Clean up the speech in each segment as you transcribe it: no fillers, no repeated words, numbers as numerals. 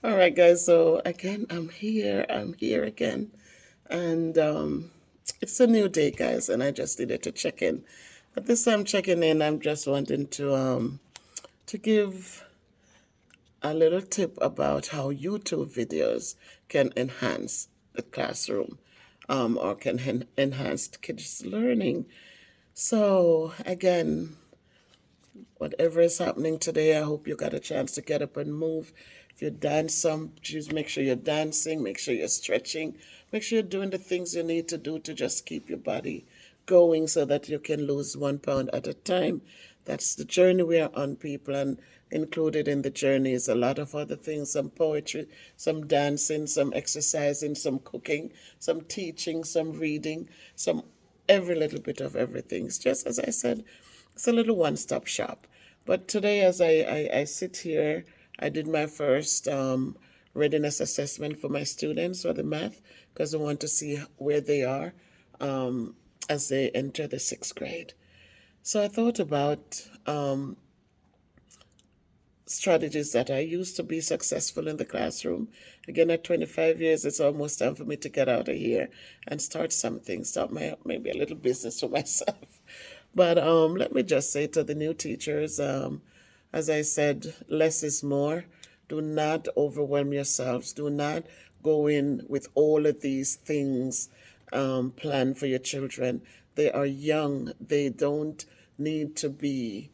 All right, guys. So again, I'm here. I'm here again, and it's a new day, guys. And I just needed to check in. But this time checking in, I'm just wanting to give a little tip about how YouTube videos can enhance the classroom, or can enhance kids' learning. So again, whatever is happening today, I hope you got a chance to get up and move. If you dance some, just make sure you're dancing, make sure you're stretching, make sure you're doing the things you need to do to just keep your body going so that you can lose 1 pound at a time. That's the journey we are on, people, and included in the journey is a lot of other things, some poetry, some dancing, some exercising, some cooking, some teaching, some reading, some every little bit of everything. It's just as I said, it's a little one-stop shop. But today, as I sit here, I did my first readiness assessment for my students for the math because I want to see where they are as they enter the sixth grade. So I thought about strategies that I used to be successful in the classroom. Again, at 25 years, it's almost time for me to get out of here and start something, start maybe a little business for myself. But let me just say to the new teachers, as I said, less is more. Do not overwhelm yourselves. Do not go in with all of these things planned for your children. They are young. They don't need to be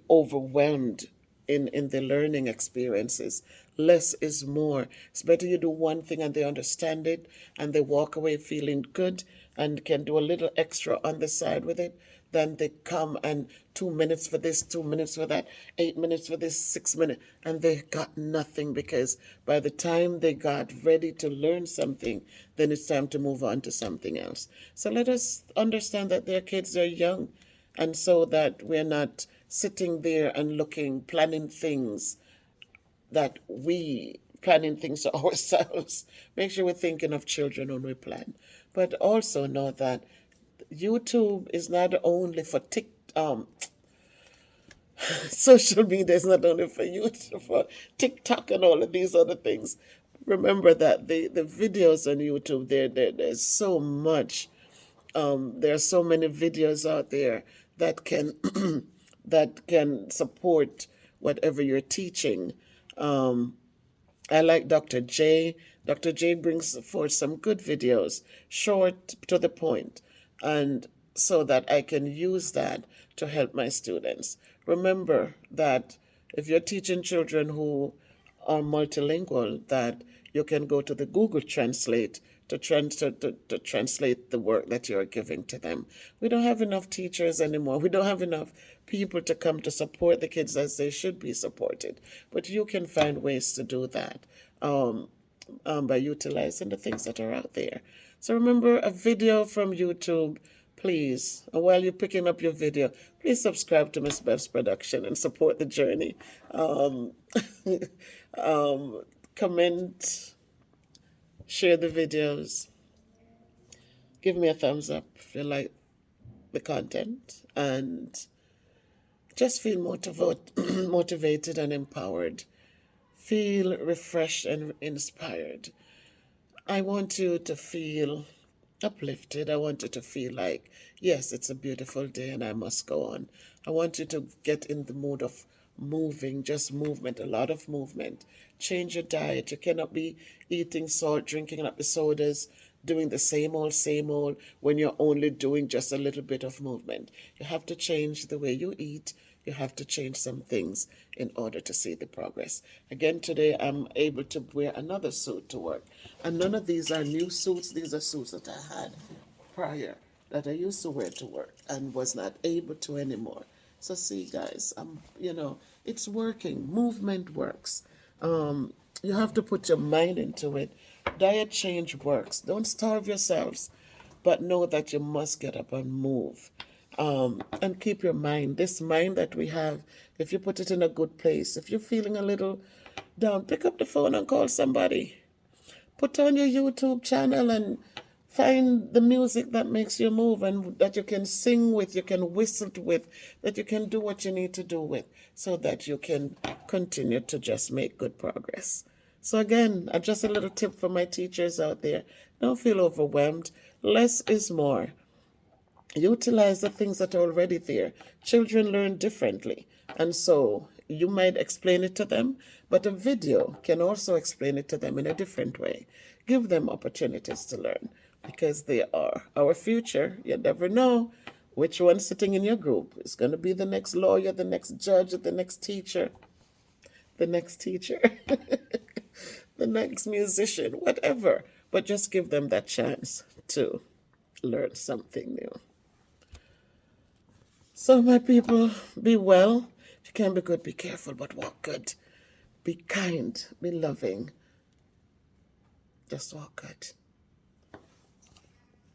overwhelmed in the learning experiences. Less is more. It's better you do one thing and they understand it and they walk away feeling good and can do a little extra on the side with it than they come and 2 minutes for this, 2 minutes for that, 8 minutes for this, 6 minutes, and they got nothing because by the time they got ready to learn something, then it's time to move on to something else. So let us understand that their kids are young, and so that we're not sitting there and planning things that we planning things to ourselves. Make sure we're thinking of children when we plan. But also know that YouTube is not only for social media is not only for YouTube, for TikTok and all of these other things. Remember that the videos on YouTube, there's so much. There are so many videos out there that can that can support whatever you're teaching. I like Dr. J. Dr. J brings forth some good videos, short to the point, and so that I can use that to help my students. Remember that if you're teaching children who are multilingual, that you can go to the Google Translate to translate the work that you're giving to them. We don't have enough teachers anymore. We don't have enough people to come to support the kids as they should be supported. But you can find ways to do that um, by utilizing the things that are out there. So remember, a video from YouTube, please, and while you're picking up your video, please subscribe to Miss Bev's production and support the journey. Um, comment, share the videos, give me a thumbs up if you like the content, and just feel motivated and empowered. Feel refreshed and inspired. I want you to feel uplifted. I want you to feel like, yes, it's a beautiful day and I must go on. I want you to get in the mood of moving, just movement, a lot of movement. Change your diet. You cannot be eating salt, drinking up the sodas, doing the same old when you're only doing just a little bit of movement. You have to change the way you eat. You have to change some things in order to see the progress. Again, today I'm able to wear another suit to work. And none of these are new suits. These are suits that I had prior that I used to wear to work and was not able to anymore. So see, guys, it's working. Movement works. You have to put your mind into it. Diet change works. Don't starve yourselves, but know that you must get up and move. And keep your mind, this mind that we have, if you put it in a good place, if you're feeling a little down, pick up the phone and call somebody. Put on your YouTube channel and Find the music that makes you move and that you can sing with, you can whistle with, that you can do what you need to do with, so that you can continue to just make good progress. So again, just a little tip for my teachers out there. Don't feel overwhelmed. Less is more. Utilize the things that are already there. Children learn differently, and so you might explain it to them, but a video can also explain it to them in a different way. Give them opportunities to learn, because they are our future. You never know which one sitting in your group is going to be the next lawyer, the next judge, the next teacher, the next teacher, the next musician, whatever. But just give them that chance to learn something new. So, my people, be well. If you can be good, be careful, but walk good. Be kind, be loving. Just walk good.